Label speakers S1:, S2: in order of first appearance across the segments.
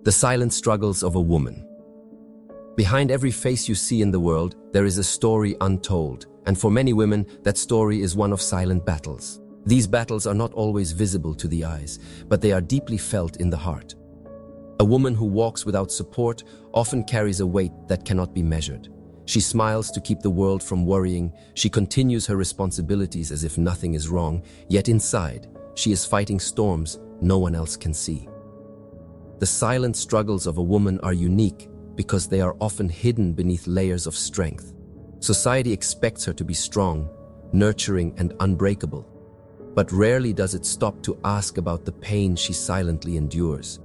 S1: The silent struggles of a woman. Behind every face you see in the world, there is a story untold, and for many women, that story is one of silent battles. These battles are not always visible to the eyes, but they are deeply felt in the heart. A woman who walks without support often carries a weight that cannot be measured. She smiles to keep the world from worrying, she continues her responsibilities as if nothing is wrong, yet inside, she is fighting storms no one else can see. The silent struggles of a woman are unique because they are often hidden beneath layers of strength. Society expects her to be strong, nurturing, and unbreakable, but rarely does it stop to ask about the pain she silently endures.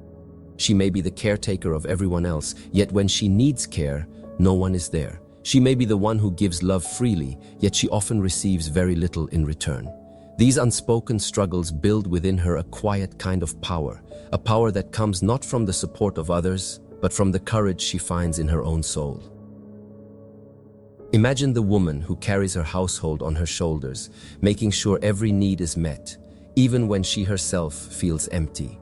S1: She may be the caretaker of everyone else, yet when she needs care, no one is there. She may be the one who gives love freely, yet she often receives very little in return. These unspoken struggles build within her a quiet kind of power, a power that comes not from the support of others, but from the courage she finds in her own soul. Imagine the woman who carries her household on her shoulders, making sure every need is met, even when she herself feels empty.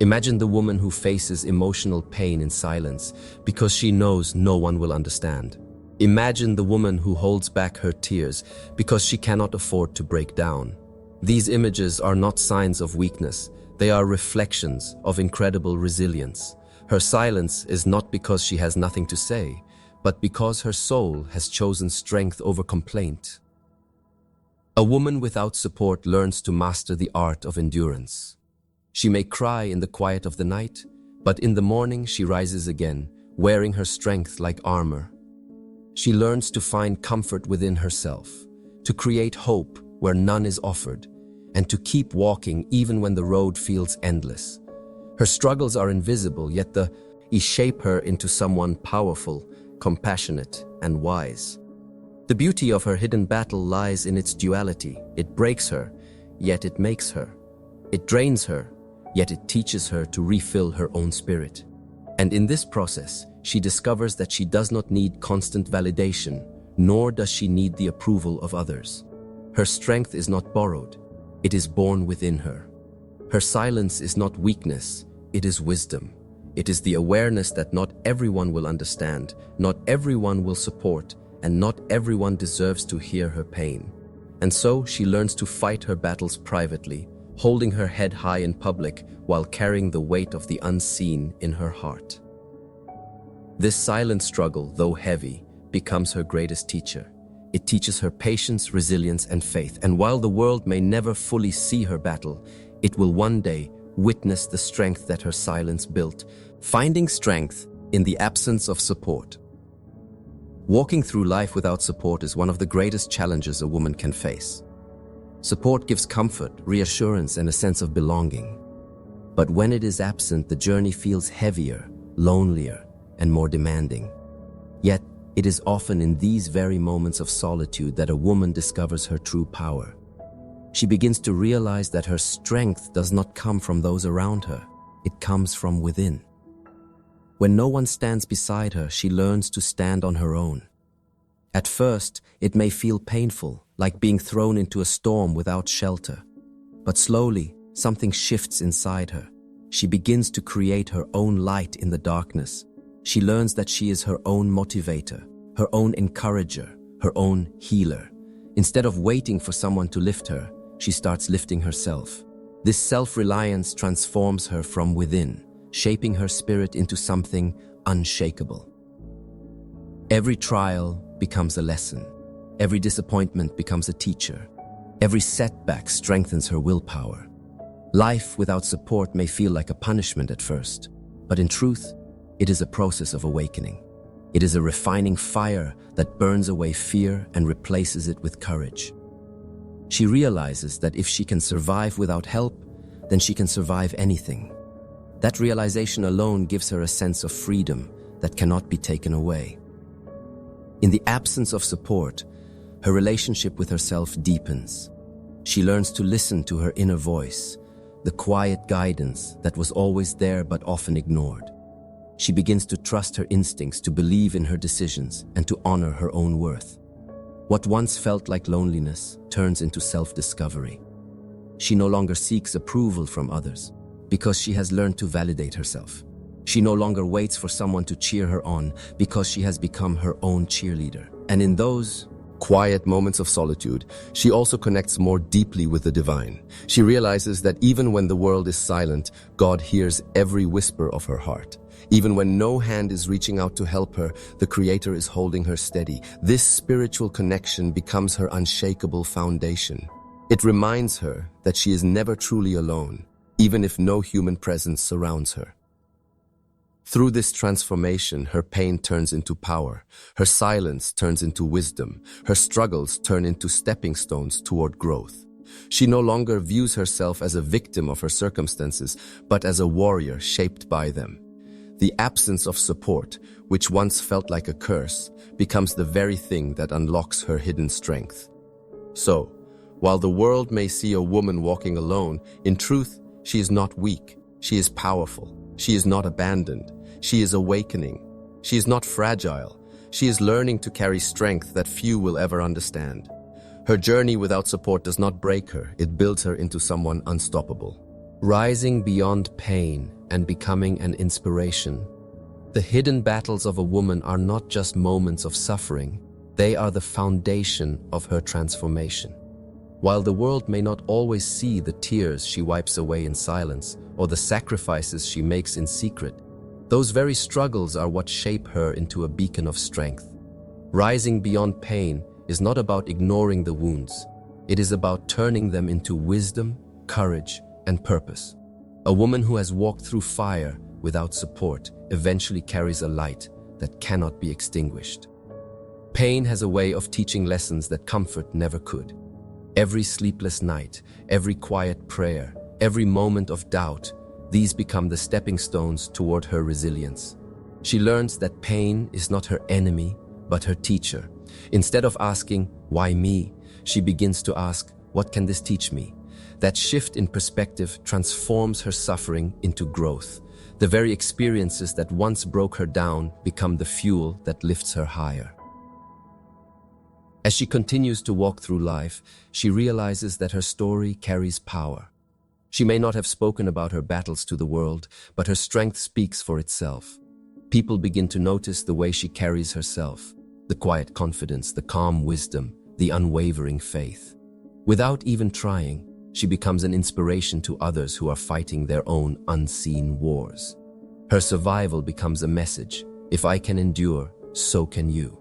S1: Imagine the woman who faces emotional pain in silence because she knows no one will understand. Imagine the woman who holds back her tears because she cannot afford to break down. These images are not signs of weakness, they are reflections of incredible resilience. Her silence is not because she has nothing to say, but because her soul has chosen strength over complaint. A woman without support learns to master the art of endurance. She may cry in the quiet of the night, but in the morning she rises again, wearing her strength like armor. She learns to find comfort within herself, to create hope where none is offered, and to keep walking even when the road feels endless. Her struggles are invisible, yet they shape her into someone powerful, compassionate, and wise. The beauty of her hidden battle lies in its duality. It breaks her, yet it makes her. It drains her, yet it teaches her to refill her own spirit. And in this process, she discovers that she does not need constant validation, nor does she need the approval of others. Her strength is not borrowed, it is born within her. Her silence is not weakness, it is wisdom. It is the awareness that not everyone will understand, not everyone will support, and not everyone deserves to hear her pain. And so she learns to fight her battles privately, holding her head high in public while carrying the weight of the unseen in her heart. This silent struggle, though heavy, becomes her greatest teacher. It teaches her patience, resilience, and faith, and while the world may never fully see her battle, it will one day witness the strength that her silence built, finding strength in the absence of support. Walking through life without support is one of the greatest challenges a woman can face. Support gives comfort, reassurance, and a sense of belonging. But when it is absent, the journey feels heavier, lonelier, and more demanding. Yet, it is often in these very moments of solitude that a woman discovers her true power. She begins to realize that her strength does not come from those around her, it comes from within. When no one stands beside her, she learns to stand on her own. At first, it may feel painful, like being thrown into a storm without shelter. But slowly, something shifts inside her. She begins to create her own light in the darkness. She learns that she is her own motivator, her own encourager, her own healer. Instead of waiting for someone to lift her, she starts lifting herself. This self-reliance transforms her from within, shaping her spirit into something unshakable. Every trial becomes a lesson. Every disappointment becomes a teacher. Every setback strengthens her willpower. Life without support may feel like a punishment at first, but in truth, it is a process of awakening. It is a refining fire that burns away fear and replaces it with courage. She realizes that if she can survive without help, then she can survive anything. That realization alone gives her a sense of freedom that cannot be taken away. In the absence of support, her relationship with herself deepens. She learns to listen to her inner voice, the quiet guidance that was always there but often ignored. She begins to trust her instincts, to believe in her decisions, and to honor her own worth. What once felt like loneliness turns into self-discovery. She no longer seeks approval from others because she has learned to validate herself. She no longer waits for someone to cheer her on because she has become her own cheerleader. And in those quiet moments of solitude, she also connects more deeply with the divine. She realizes that even when the world is silent, God hears every whisper of her heart. Even when no hand is reaching out to help her, the Creator is holding her steady. This spiritual connection becomes her unshakable foundation. It reminds her that she is never truly alone, even if no human presence surrounds her. Through this transformation, her pain turns into power, her silence turns into wisdom, her struggles turn into stepping stones toward growth. She no longer views herself as a victim of her circumstances, but as a warrior shaped by them. The absence of support, which once felt like a curse, becomes the very thing that unlocks her hidden strength. So, while the world may see a woman walking alone, in truth, she is not weak. She is powerful. She is not abandoned. She is awakening. She is not fragile. She is learning to carry strength that few will ever understand. Her journey without support does not break her. It builds her into someone unstoppable. Rising beyond pain and becoming an inspiration. The hidden battles of a woman are not just moments of suffering. They are the foundation of her transformation. While the world may not always see the tears she wipes away in silence or the sacrifices she makes in secret, those very struggles are what shape her into a beacon of strength. Rising beyond pain is not about ignoring the wounds. It is about turning them into wisdom, courage, and purpose. A woman who has walked through fire without support eventually carries a light that cannot be extinguished. Pain has a way of teaching lessons that comfort never could. Every sleepless night, every quiet prayer, every moment of doubt, these become the stepping stones toward her resilience. She learns that pain is not her enemy, but her teacher. Instead of asking, "Why me?" she begins to ask, "What can this teach me?" That shift in perspective transforms her suffering into growth. The very experiences that once broke her down become the fuel that lifts her higher. As she continues to walk through life, she realizes that her story carries power. She may not have spoken about her battles to the world, but her strength speaks for itself. People begin to notice the way she carries herself, the quiet confidence, the calm wisdom, the unwavering faith. Without even trying, she becomes an inspiration to others who are fighting their own unseen wars. Her survival becomes a message: if I can endure, so can you.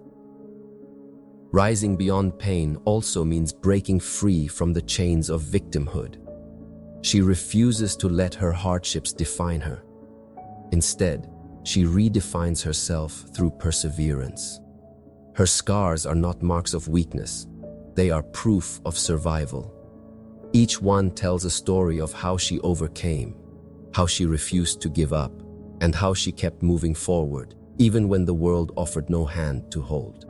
S1: Rising beyond pain also means breaking free from the chains of victimhood. She refuses to let her hardships define her. Instead, she redefines herself through perseverance. Her scars are not marks of weakness. They are proof of survival. Each one tells a story of how she overcame, how she refused to give up, and how she kept moving forward, even when the world offered no hand to hold.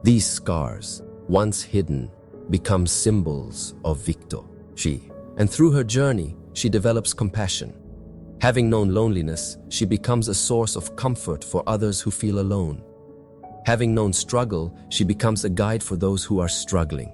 S1: These scars, once hidden, become symbols of victory. And through her journey, she develops compassion. Having known loneliness, she becomes a source of comfort for others who feel alone. Having known struggle, she becomes a guide for those who are struggling.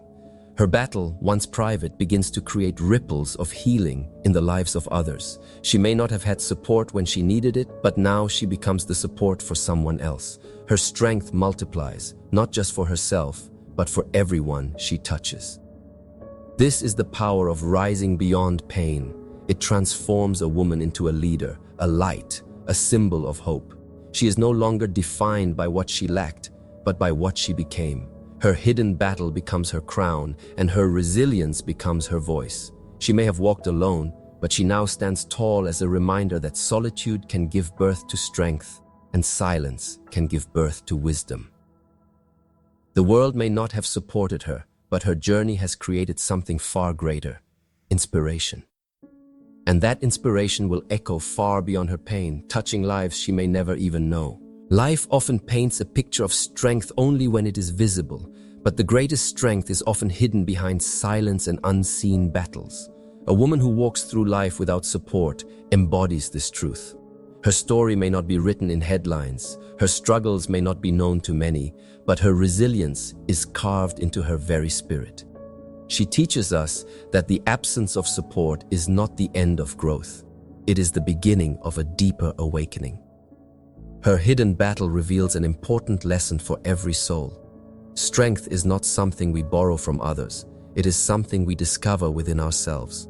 S1: Her battle, once private, begins to create ripples of healing in the lives of others. She may not have had support when she needed it, but now she becomes the support for someone else. Her strength multiplies, not just for herself, but for everyone she touches. This is the power of rising beyond pain. It transforms a woman into a leader, a light, a symbol of hope. She is no longer defined by what she lacked, but by what she became. Her hidden battle becomes her crown, and her resilience becomes her voice. She may have walked alone, but she now stands tall as a reminder that solitude can give birth to strength, and silence can give birth to wisdom. The world may not have supported her, but her journey has created something far greater: inspiration. And that inspiration will echo far beyond her pain, touching lives she may never even know. Life often paints a picture of strength only when it is visible, but the greatest strength is often hidden behind silence and unseen battles. A woman who walks through life without support embodies this truth. Her story may not be written in headlines, her struggles may not be known to many, but her resilience is carved into her very spirit. She teaches us that the absence of support is not the end of growth. It is the beginning of a deeper awakening. Her hidden battle reveals an important lesson for every soul. Strength is not something we borrow from others. It is something we discover within ourselves.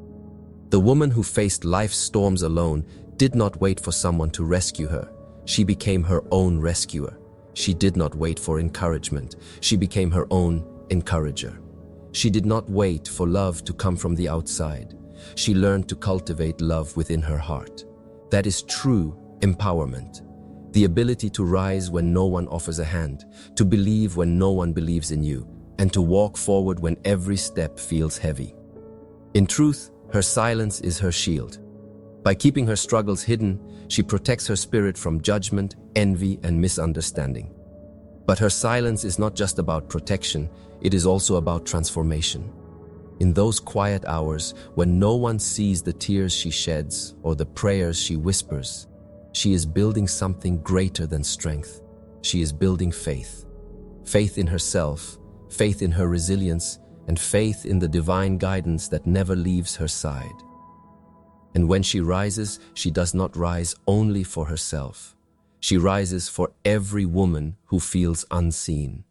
S1: The woman who faced life's storms alone did not wait for someone to rescue her. She became her own rescuer. She did not wait for encouragement. She became her own encourager. She did not wait for love to come from the outside. She learned to cultivate love within her heart. That is true empowerment. The ability to rise when no one offers a hand, to believe when no one believes in you, and to walk forward when every step feels heavy. In truth, her silence is her shield. By keeping her struggles hidden, she protects her spirit from judgment, envy, and misunderstanding. But her silence is not just about protection, it is also about transformation. In those quiet hours, when no one sees the tears she sheds or the prayers she whispers, she is building something greater than strength. She is building faith. Faith in herself, faith in her resilience, and faith in the divine guidance that never leaves her side. And when she rises, she does not rise only for herself. She rises for every woman who feels unseen.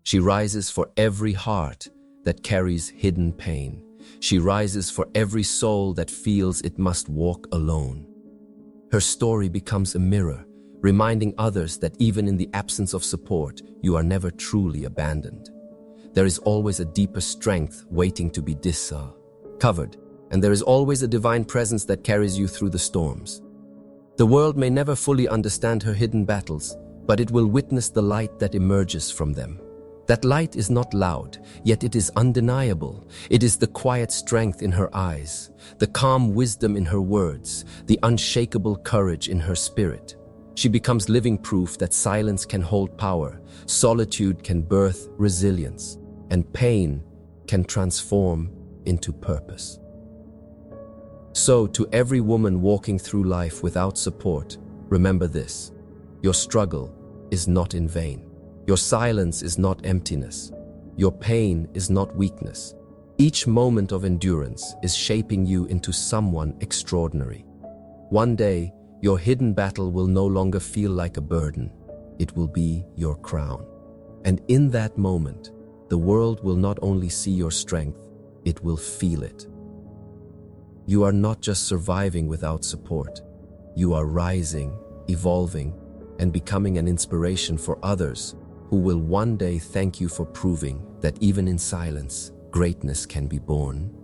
S1: She rises for every heart that carries hidden pain. She rises for every soul that feels it must walk alone. Her story becomes a mirror, reminding others that even in the absence of support, you are never truly abandoned. There is always a deeper strength waiting to be discovered, and there is always a divine presence that carries you through the storms. The world may never fully understand her hidden battles, but it will witness the light that emerges from them. That light is not loud, yet it is undeniable. It is the quiet strength in her eyes, the calm wisdom in her words, the unshakable courage in her spirit. She becomes living proof that silence can hold power, solitude can birth resilience, and pain can transform into purpose. So, to every woman walking through life without support, remember this: your struggle is not in vain. Your silence is not emptiness. Your pain is not weakness. Each moment of endurance is shaping you into someone extraordinary. One day, your hidden battle will no longer feel like a burden. It will be your crown. And in that moment, the world will not only see your strength, it will feel it. You are not just surviving without support. You are rising, evolving, and becoming an inspiration for others who will one day thank you for proving that even in silence, greatness can be born.